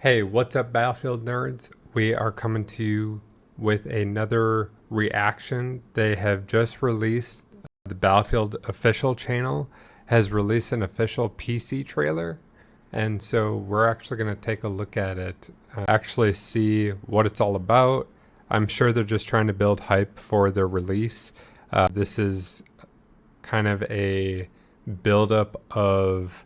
Hey, what's up, Battlefield nerds? We are coming to you with another reaction. They have just released the Battlefield official channel has released an official PC trailer, and so we're actually going to take a look at it, actually see what it's all about. I'm sure they're just trying to build hype for their release. This is kind of a buildup of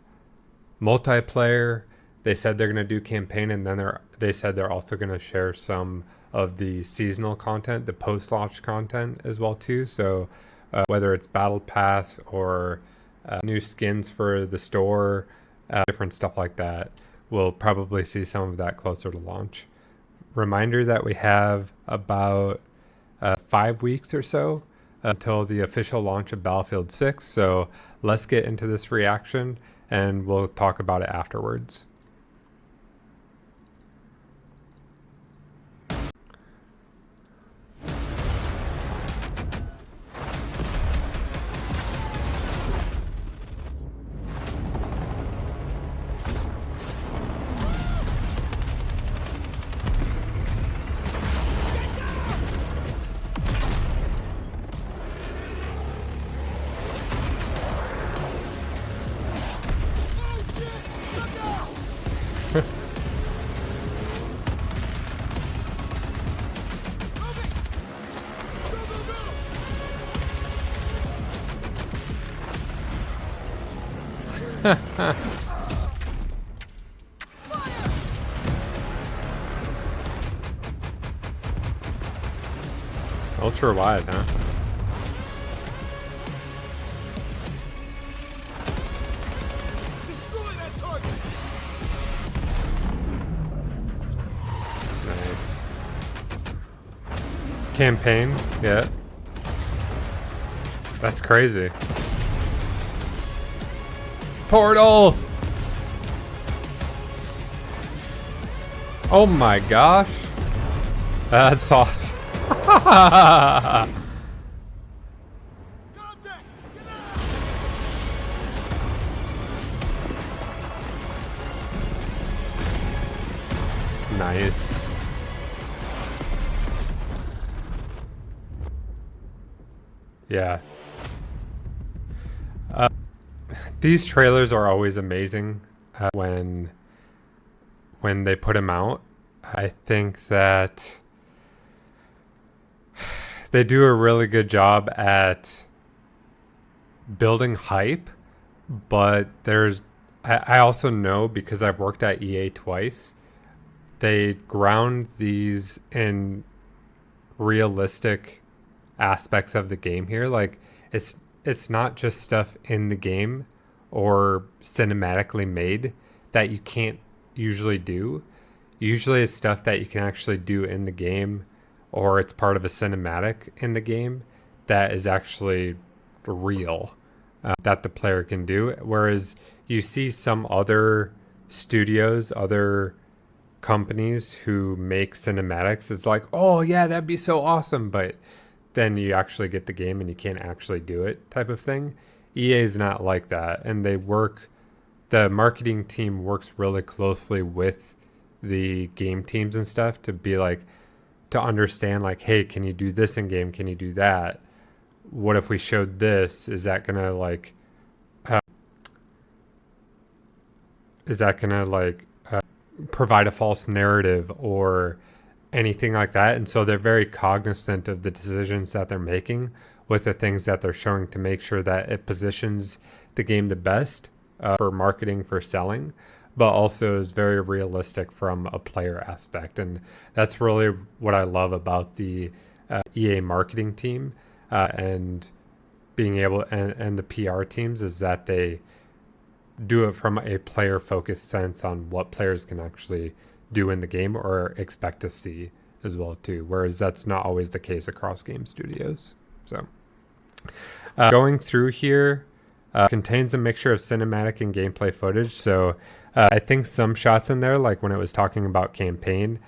multiplayer. They said they're going to do campaign, and then they said they're also going to share some of the seasonal content, the post-launch content as well too. So whether it's battle pass or new skins for the store, different stuff like that, we'll probably see some of that closer to launch. Reminder that we have about 5 weeks or so until the official launch of Battlefield 6. So let's get into this reaction and we'll talk about it afterwards. Ultra wide, huh? Nice. Campaign, yeah. That's crazy. Portal! Oh my gosh. That's awesome. Nice. Yeah. These trailers are always amazing when they put them out. I think that they do a really good job at building hype, but I also know, because I've worked at EA twice, they ground these in realistic aspects of the game here. Like it's not just stuff in the game or cinematically made that you can't usually do. Usually it's stuff that you can actually do in the game, or it's part of a cinematic in the game that is actually real, that the player can do. Whereas you see some other studios, other companies who make cinematics, it's like, oh yeah, that'd be so awesome, but then you actually get the game and you can't actually do it, type of thing. EA is not like that, and the marketing team works really closely with the game teams and stuff to be like, to understand like, hey, can you do this in game? Can you do that? What if we showed this? Is that gonna like provide a false narrative or anything like that? And so they're very cognizant of the decisions that they're making with the things that they're showing to make sure that it positions the game the best for marketing, for selling, but also is very realistic from a player aspect. And that's really what I love about the EA marketing team, and being able and the PR teams, is that they do it from a player focused sense on what players can actually do in the game or expect to see as well too, whereas that's not always the case across game studios. So going through here, contains a mixture of cinematic and gameplay footage. So I think some shots in there, like when it was talking about campaign,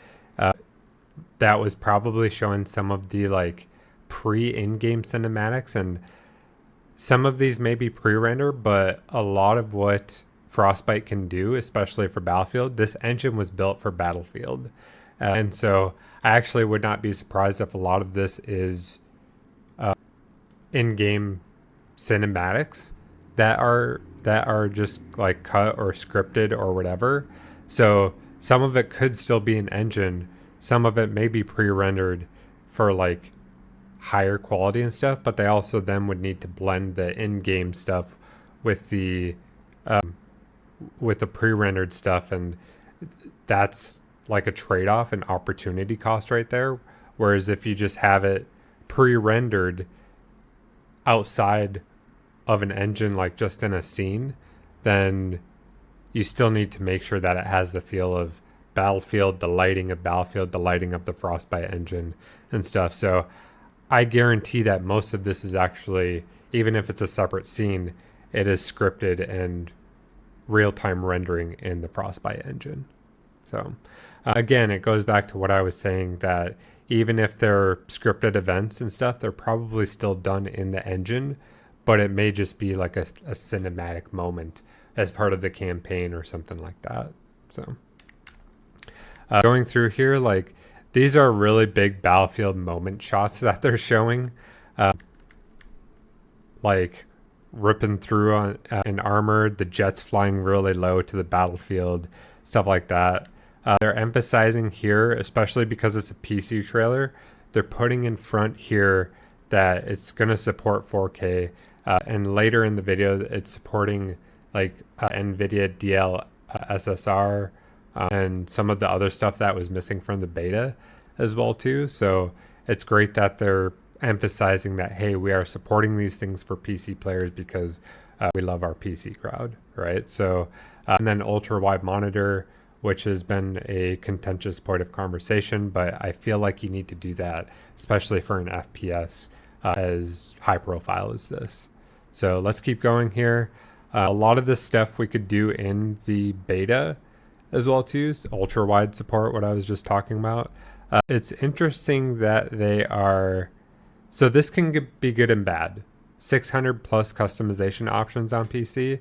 that was probably showing some of the like pre-in-game cinematics, and some of these may be pre-render, but a lot of what Frostbite can do, especially for Battlefield. This engine was built for Battlefield. And so I actually would not be surprised if a lot of this is in-game cinematics that are just like cut or scripted or whatever. So some of it could still be an engine. Some of it may be pre-rendered for like higher quality and stuff, but they also then would need to blend the in-game stuff with the pre-rendered stuff, and that's like a trade-off and opportunity cost right there. Whereas if you just have it pre-rendered outside of an engine, like just in a scene, then you still need to make sure that it has the feel of Battlefield, the lighting of Battlefield, the lighting of the Frostbite engine and stuff. So I guarantee that most of this is actually, even if it's a separate scene, it is scripted and real-time rendering in the Frostbite engine. So again, it goes back to what I was saying, that even if they're scripted events and stuff, they're probably still done in the engine, but it may just be like a cinematic moment as part of the campaign or something like that. So going through here, like these are really big Battlefield moment shots that they're showing, like ripping through on in armor, the jets flying really low to the battlefield, stuff like that. They're emphasizing here, especially because it's a PC trailer, they're putting in front here that it's going to support 4K, and later in the video it's supporting like NVIDIA DLSSR and some of the other stuff that was missing from the beta as well too. So it's great that they're emphasizing that, hey, we are supporting these things for PC players because we love our PC crowd, right? So and then ultra wide monitor, which has been a contentious point of conversation, but I feel like you need to do that, especially for an FPS as high profile as this. So let's keep going here. A lot of this stuff we could do in the beta as well too. Ultra wide support, what I was just talking about. It's interesting that they are, so this can be good and bad. 600 plus customization options on PC.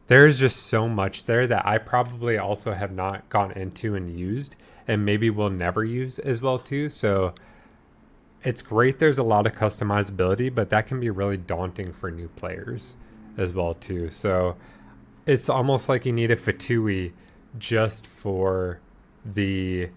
There's just so much there that I probably also have not gone into and used, and maybe will never use as well too. So it's great there's a lot of customizability, but that can be really daunting for new players as well too. So it's almost like you need a Fatui just for the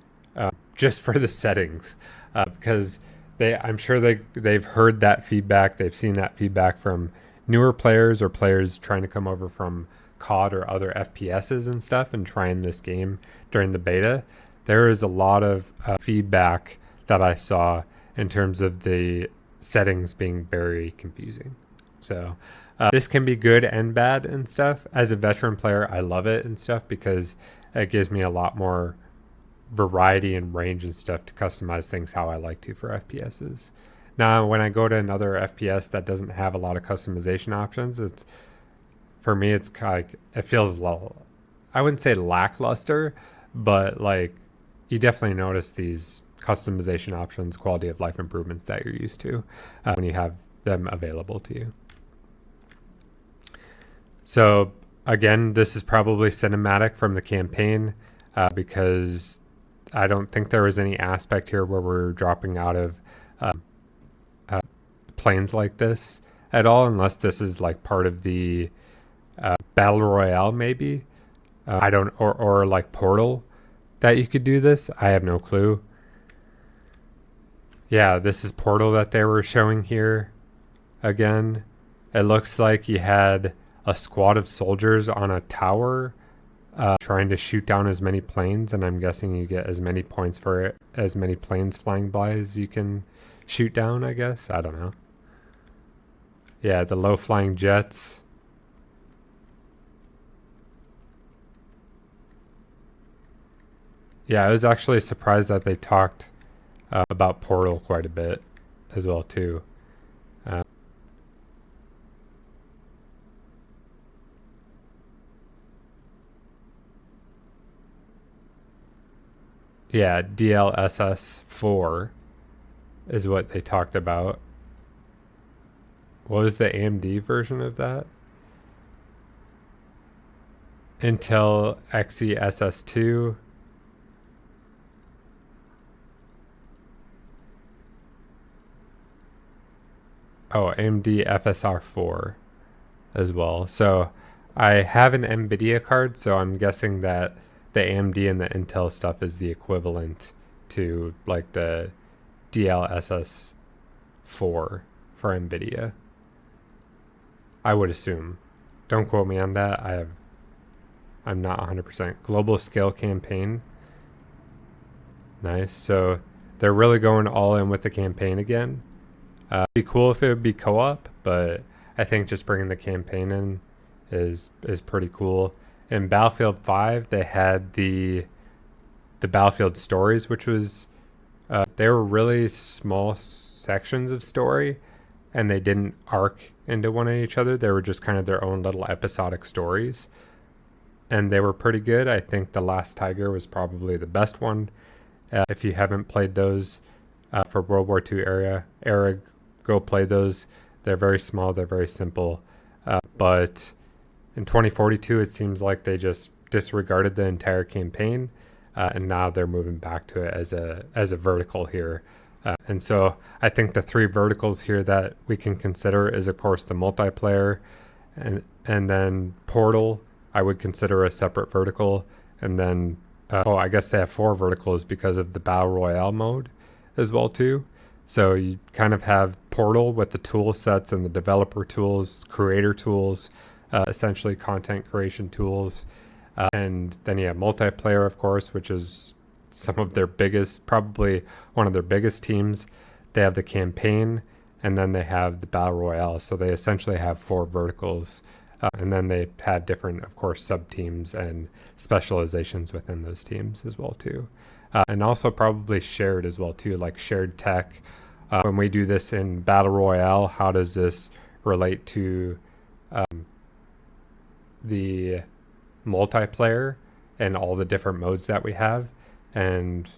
settings, because I'm sure they've heard that feedback, they've seen that feedback from newer players or players trying to come over from COD or other FPSs and stuff and trying this game during the beta. There is a lot of feedback that I saw in terms of the settings being very confusing. So this can be good and bad and stuff. As a veteran player, I love it and stuff because it gives me a lot more variety and range and stuff to customize things how I like to for FPSs. Now, when I go to another FPS that doesn't have a lot of customization options, it's, for me, it's kind of like, it feels low. I wouldn't say lackluster, but like you definitely notice these customization options, quality of life improvements that you're used to when you have them available to you. So again, this is probably cinematic from the campaign because I don't think there was any aspect here where we're dropping out of planes like this at all, unless this is like part of the battle royale, maybe. I don't, or like Portal, that you could do this. I have no clue. Yeah, this is Portal that they were showing here again. It looks like you had a squad of soldiers on a tower trying to shoot down as many planes, and I'm guessing you get as many points for it, as many planes flying by as you can shoot down, I guess. I don't know. Yeah, the low flying jets. Yeah, I was actually surprised that they talked about Portal quite a bit as well too. Yeah, DLSS 4 is what they talked about. What was the AMD version of that? Intel Xe SS2. Oh, AMD FSR4 as well. So I have an NVIDIA card, so I'm guessing that the AMD and the Intel stuff is the equivalent to like the DLSS 4 for NVIDIA. I would assume. Don't quote me on that. I'm not 100%. Global scale campaign. Nice. So they're really going all in with the campaign again. It'd be cool if it would be co-op, but I think just bringing the campaign in is pretty cool. In Battlefield 5, they had the Battlefield stories, which was they were really small sections of story, and they didn't arc into one of each other. They were just kind of their own little episodic stories, and they were pretty good. I think The Last Tiger was probably the best one. If you haven't played those for World War II era, go play those. They're very small. They're very simple. But in 2042, it seems like they just disregarded the entire campaign, and now they're moving back to it as a vertical here. And so I think the three verticals here that we can consider is, of course, the multiplayer, and then Portal I would consider a separate vertical. And then, I guess they have four verticals because of the Battle Royale mode as well, too. So you kind of have Portal with the tool sets and the developer tools, creator tools, essentially content creation tools. And then you have multiplayer, of course, which is some of their biggest, probably one of their biggest teams. They have the campaign, and then they have the Battle Royale. So they essentially have four verticals. And then they had different, of course, sub-teams and specializations within those teams as well, too. And also probably shared as well, too, like shared tech. When we do this in Battle Royale, how does this relate to the multiplayer and all the different modes that we have? And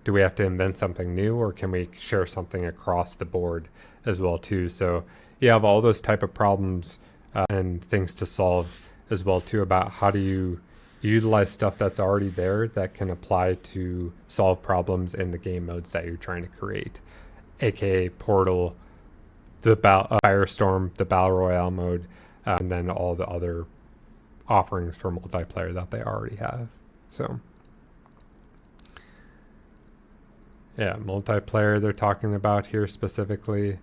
do we have to invent something new, or can we share something across the board as well, too? So you have all those type of problems and things to solve as well, too, about how do you utilize stuff that's already there that can apply to solve problems in the game modes that you're trying to create, aka Portal, the Firestorm, the Battle Royale mode, and then all the other offerings for multiplayer that they already have. So yeah, multiplayer they're talking about here specifically.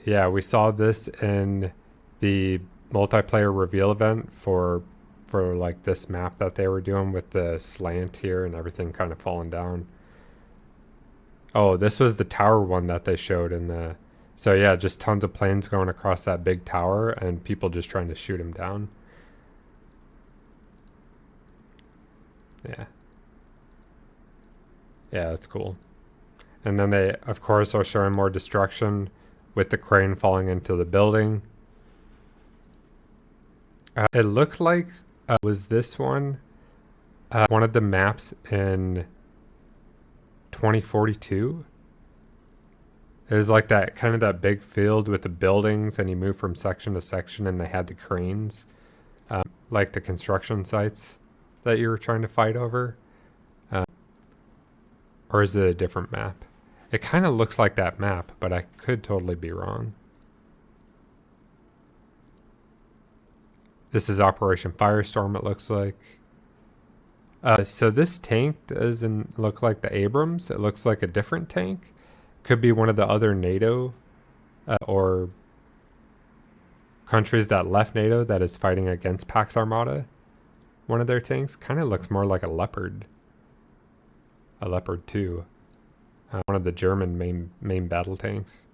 Yeah, we saw this in the multiplayer reveal event for like this map that they were doing with the slant here and everything kind of falling down. Oh, this was the tower one that they showed in the... So yeah, just tons of planes going across that big tower and people just trying to shoot him down. Yeah. Yeah, that's cool. And then they, of course, are showing more destruction with the crane falling into the building. It looked like was this one of the maps in 2042? It was like that kind of that big field with the buildings, and you move from section to section, and they had the cranes, like the construction sites that you were trying to fight over. Or is it a different map? It kind of looks like that map, but I could totally be wrong. This is Operation Firestorm, it looks like. So this tank doesn't look like the Abrams. It looks like a different tank. Could be one of the other NATO or countries that left NATO that is fighting against Pax Armada. One of their tanks kind of looks more like a Leopard. A Leopard 2. One of the German main battle tanks.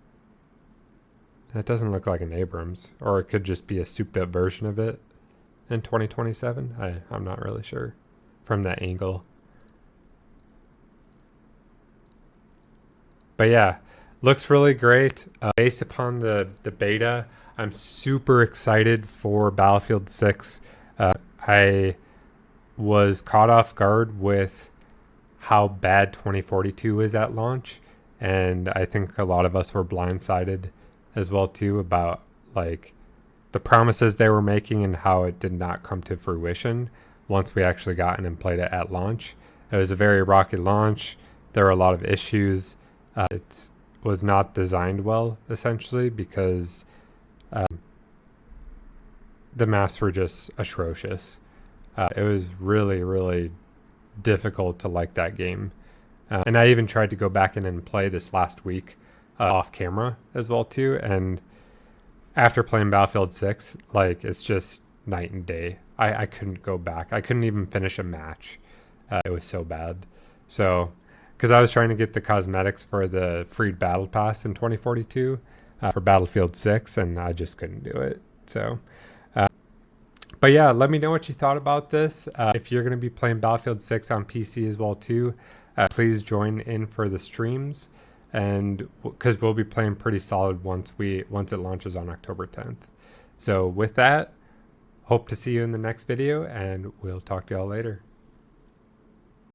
That doesn't look like an Abrams. Or it could just be a souped up version of it in 2027. I'm not really sure from that angle. But yeah, looks really great. Based upon the beta, I'm super excited for Battlefield 6. I was caught off guard with how bad 2042 is at launch, and I think a lot of us were blindsided as well too about like the promises they were making and how it did not come to fruition. once we actually got in and played it at launch. It was a very rocky launch. There were a lot of issues. It was not designed well, essentially, because the maps were just atrocious. It was really, really difficult to like that game. And I even tried to go back in and play this last week off camera as well too. And after playing Battlefield 6, like, it's just night and day. I couldn't go back. I couldn't even finish a match. It was so bad. So, because I was trying to get the cosmetics for the free battle pass in 2042 for Battlefield 6, and I just couldn't do it. So, but yeah, let me know what you thought about this. If you're going to be playing Battlefield 6 on PC as well too, please join in for the streams, and because we'll be playing pretty solid once it launches on October 10th. So with that, hope to see you in the next video, and we'll talk to y'all later.